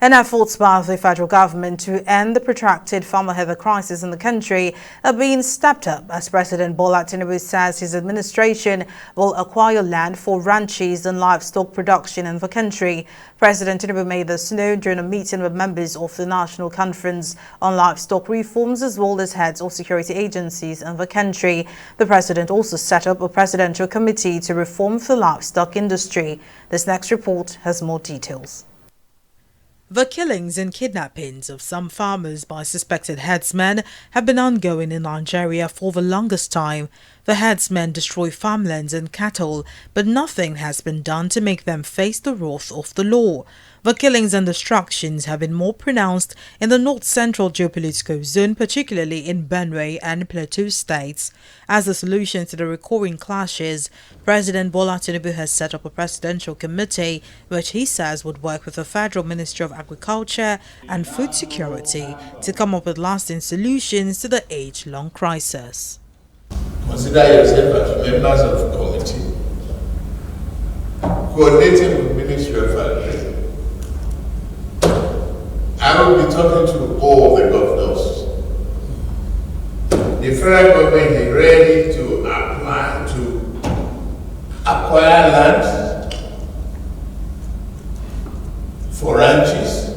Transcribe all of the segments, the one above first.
And efforts by the federal government to end the protracted farmer heather crisis in the country are being stepped up as President Bola Tinubu says his administration will acquire land for ranches and livestock production in the country. President Tinubu made this known during a meeting with members of the National Conference on Livestock Reforms as well as heads of security agencies in the country. The president also set up a presidential committee to reform the livestock industry. This next report has more details. The killings and kidnappings of some farmers by suspected herdsmen have been ongoing in Nigeria for the longest time. The herdsmen destroy farmlands and cattle, but nothing has been done to make them face the wrath of the law. The killings and destructions have been more pronounced in the north-central geopolitical zone, particularly in Benue and Plateau states. As a solution to the recurring clashes, President Bola Tinubu has set up a presidential committee which he says would work with the Federal Ministry of Agriculture and Food Security to come up with lasting solutions to the age-long crisis. Consider yourself as members of the committee, coordinating with the Ministry of Agriculture. I will be talking to all the governors. The federal government is ready to apply to acquire land for ranches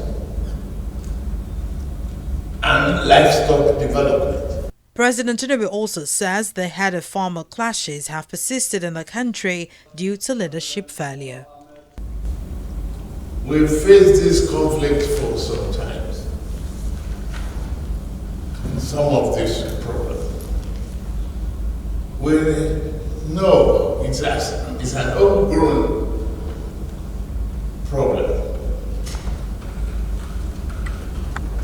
and livestock development. President Tinubu also says the head of farmer clashes have persisted in the country due to leadership failure. We've faced this conflict for some time. Some of this problem. We know it's an homegrown problem.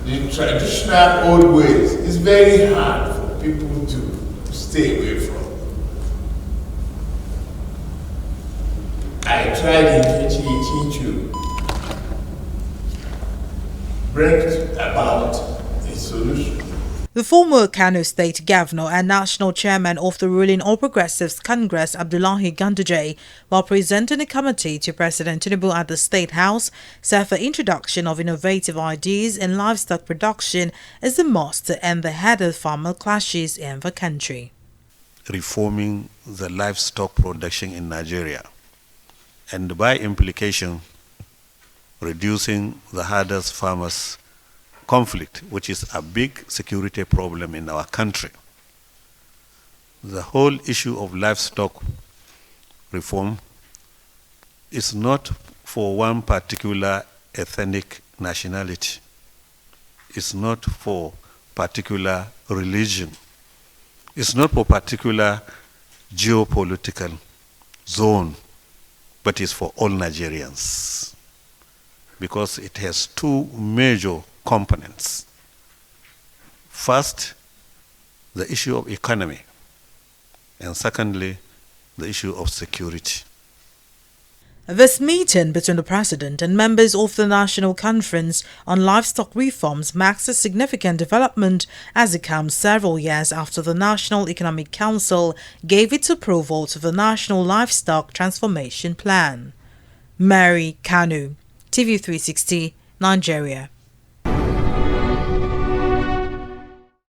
The traditional old ways is very hard for people to stay away from. I tried in to bring about a solution. The former Kano State Governor and National Chairman of the ruling All Progressives Congress, Abdullahi Ganduje, while presenting a committee to President Tinubu at the State House, said the introduction of innovative ideas in livestock production is a must to end the header farmer clashes in the country. Reforming the livestock production in Nigeria, and by implication, reducing the herders farmers conflict, which is a big security problem in our country. The whole issue of livestock reform is not for one particular ethnic nationality. It's not for particular religion. It's not for particular geopolitical zone, but it's for all Nigerians, because it has two major components. First, the issue of economy, and secondly, the issue of security. This meeting between the President and members of the National Conference on Livestock Reforms marks a significant development as it comes several years after the National Economic Council gave its approval to the National Livestock Transformation Plan. Mary Kanu, TV360, Nigeria.